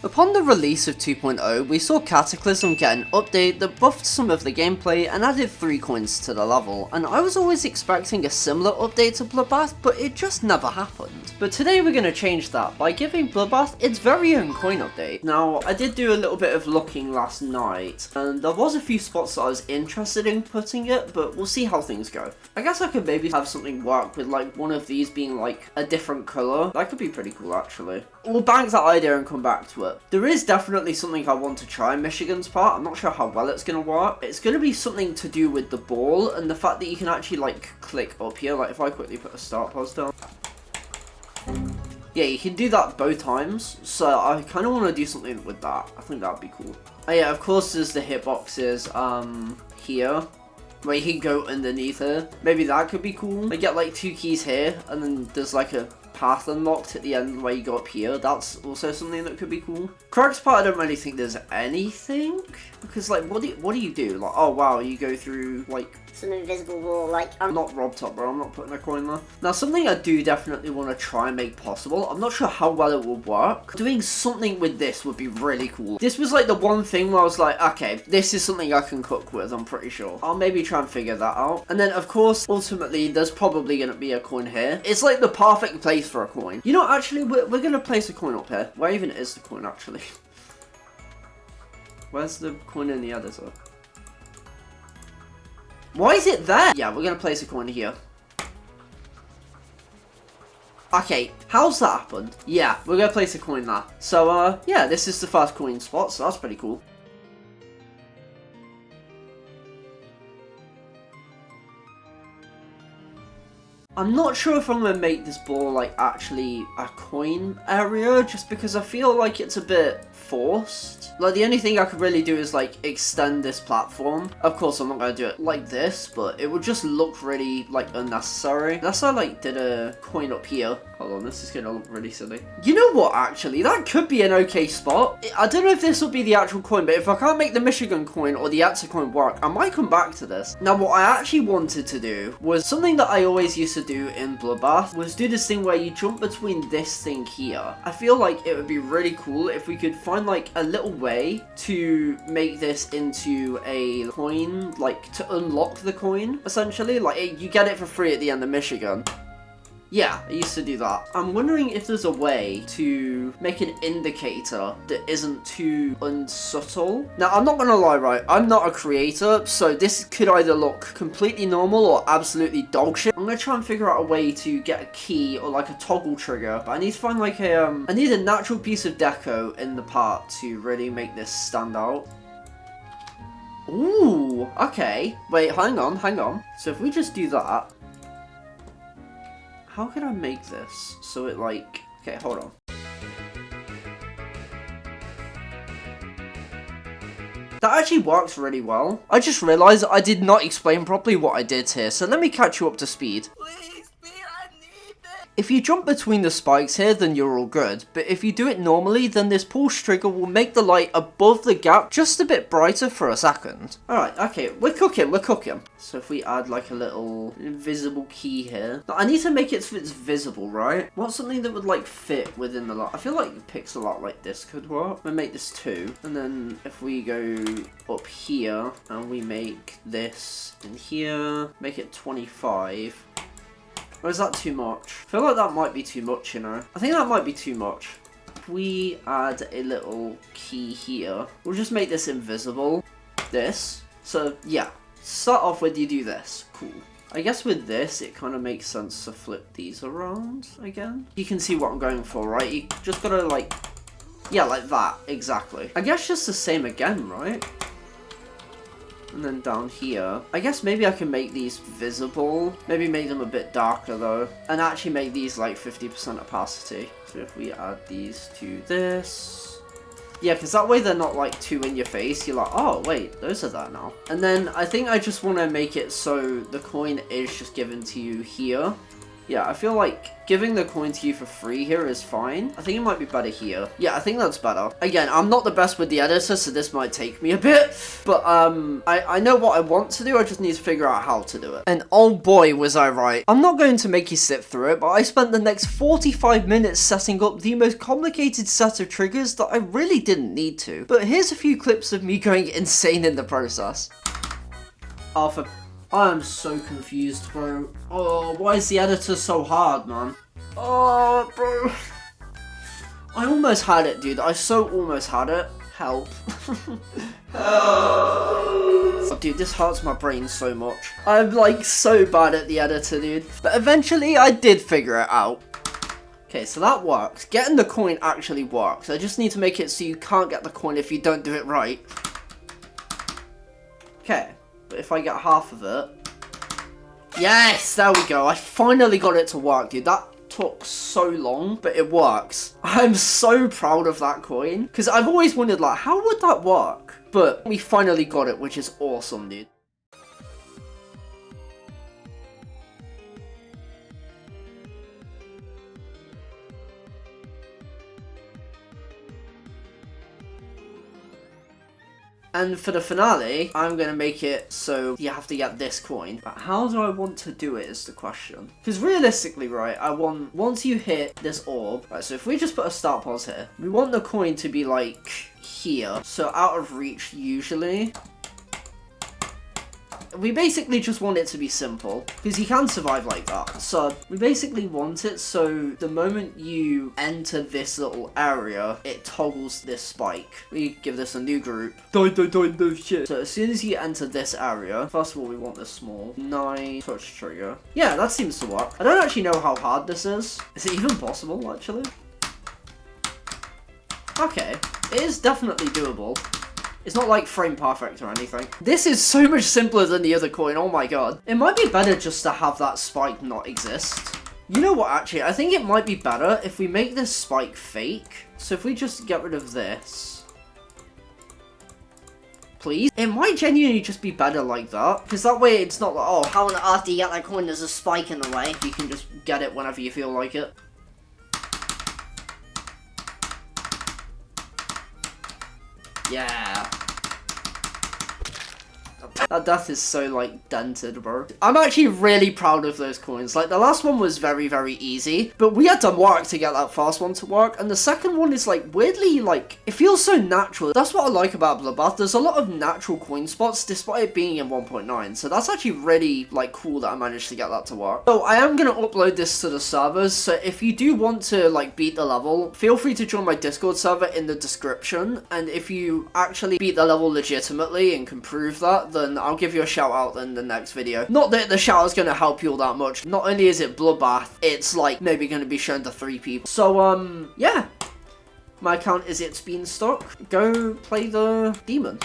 Upon the release of 2.0, we saw Cataclysm get an update that buffed some of the gameplay and added 3 coins to the level, and I was always expecting a similar update to Bloodbath, but it just never happened. But today we're going to change that by giving Bloodbath its very own coin update. Now, I did do a little bit of looking last night, and there was a few spots that I was interested in putting it, but we'll see how things go. I guess I could maybe have something work with like one of these being like a different colour. That could be pretty cool actually. We'll bank that idea and come back to it. There is definitely something I want to try in Michigan's part. I'm not sure how well it's going to work. It's going to be something to do with the ball and the fact that you can actually like click up here. Like if I quickly put a start pause down. Yeah, you can do that both times. So I kind of want to do something with that. I think that would be cool. Oh yeah, of course there's the hitboxes here, where you can go underneath it. Maybe that could be cool. I get like 2 keys here, and then there's like a path unlocked at the end where you go up here. That's also something that could be cool. Crux part, I don't really think there's anything, because like what do you do? Like, oh wow, you go through like some invisible wall, like I'm not Rob Top, bro. I'm not putting a coin there. Now, something I do definitely want to try and make possible. I'm not sure how well it will work. Doing something with this would be really cool. This was like the one thing where I was like, okay, this is something I can cook with, I'm pretty sure. I'll maybe try and figure that out. And then, of course, ultimately, there's probably going to be a coin here. It's like the perfect place for a coin. You know, actually, we're going to place a coin up here. Where even is the coin, actually? Where's the coin in the editor? Why is it there? Yeah, we're going to place a coin here. Okay, how's that happened? Yeah, we're going to place a coin there. So, yeah, this is the first coin spot, so that's pretty cool. I'm not sure if I'm going to make this ball, like, actually a coin area, just because I feel like it's a bit forced. Like, the only thing I could really do is, like, extend this platform. Of course, I'm not going to do it like this, but it would just look really, like, unnecessary. Unless I, like, did a coin up here. Hold on, this is going to look really silly. You know what, actually? That could be an okay spot. I don't know if this will be the actual coin, but if I can't make the Michigan coin or the Etzer coin work, I might come back to this. Now, what I actually wanted to do was something that I always used to do in Bloodbath, was do this thing where you jump between this thing here. I feel like it would be really cool if we could find like a little way to make this into a coin, like to unlock the coin, essentially. Like you get it for free at the end of Michigan. Yeah, I used to do that. I'm wondering if there's a way to make an indicator that isn't too unsubtle. Now, I'm not gonna lie, right? I'm not a creator, so this could either look completely normal or absolutely dog shit. I'm gonna try and figure out a way to get a key or like a toggle trigger, but I need to find like a, I need a natural piece of deco in the part to really make this stand out. Ooh, okay. Wait, hang on. So if we just do that, how can I make this so it like... Okay, hold on. That actually works really well. I just realised I did not explain properly what I did here, so let me catch you up to speed. If you jump between the spikes here, then you're all good. But if you do it normally, then this pulse trigger will make the light above the gap just a bit brighter for a second. Alright, okay, we're cooking. So if we add like a little invisible key here. Now, I need to make it so it's visible, right? What's something that would like fit within the light? I feel like pixel art like this could work. I'm gonna make this 2. And then if we go up here and we make this in here, make it 25. Or is that too much? I feel like that might be too much, you know. I think that might be too much. If we add a little key here, we'll just make this invisible. This. So, yeah. Start off with you do this. Cool. I guess with this, it kind of makes sense to flip these around again. You can see what I'm going for, right? You just gotta, like... Yeah, like that. Exactly. I guess just the same again, right? And then down here, I guess maybe I can make these visible. Maybe make them a bit darker though. And actually make these like 50% opacity. So if we add these to this. Yeah, because that way they're not like too in your face. You're like, oh wait, those are there now. And then I think I just want to make it so the coin is just given to you here. Yeah, I feel like giving the coin to you for free here is fine. I think it might be better here. Yeah, I think that's better. Again, I'm not the best with the editor, so this might take me a bit. But I know what I want to do. I just need to figure out how to do it. And oh boy, was I right. I'm not going to make you sit through it, but I spent the next 45 minutes setting up the most complicated set of triggers that I really didn't need to. But here's a few clips of me going insane in the process. Arthur. I am so confused, bro. Oh, why is the editor so hard, man? Oh, bro. I almost had it, dude. I so almost had it. Help. Help. Oh, dude, this hurts my brain so much. I'm, like, so bad at the editor, dude. But eventually, I did figure it out. Okay, so that works. Getting the coin actually works. I just need to make it so you can't get the coin if you don't do it right. Okay. But if I get half of it... Yes! There we go. I finally got it to work, dude. That took so long, but it works. I'm so proud of that coin. Because I've always wondered, like, how would that work? But we finally got it, which is awesome, dude. And for the finale, I'm going to make it so you have to get this coin. But how do I want to do it is the question. Because realistically, right, I want, once you hit this orb, right, so if we just put a start pause here, we want the coin to be like here. So out of reach usually. We basically just want it to be simple, because you can survive like that. So we basically want it so the moment you enter this little area, it toggles this spike. We give this a new group. No shit. So as soon as you enter this area, first of all, we want this small. 9 touch trigger. Yeah, that seems to work. I don't actually know how hard this is. Is it even possible, actually? Okay, it is definitely doable. It's not like frame perfect or anything. This is so much simpler than the other coin, oh my god. It might be better just to have that spike not exist. You know what, actually, I think it might be better if we make this spike fake. So if we just get rid of this. Please? It might genuinely just be better like that. Because that way it's not like, oh, how on earth do you get that coin? There's a spike in the way. You can just get it whenever you feel like it. Yeah. That death is so, like, dented, bro. I'm actually really proud of those coins. Like, the last one was very, very easy, but we had to work to get that first one to work, and the second one is, like, weirdly, like, it feels so natural. That's what I like about Bloodbath. There's a lot of natural coin spots, despite it being in 1.9, so that's actually really, like, cool that I managed to get that to work. So, I am gonna upload this to the servers, so if you do want to, like, beat the level, feel free to join my Discord server in the description, and if you actually beat the level legitimately and can prove that, then I'll give you a shout out in the next video. Not that the shout out's gonna help you all that much. Not only is it Bloodbath, it's like maybe gonna be shown to 3 people. So yeah. My account is It's Beanstalk. Go play the demon.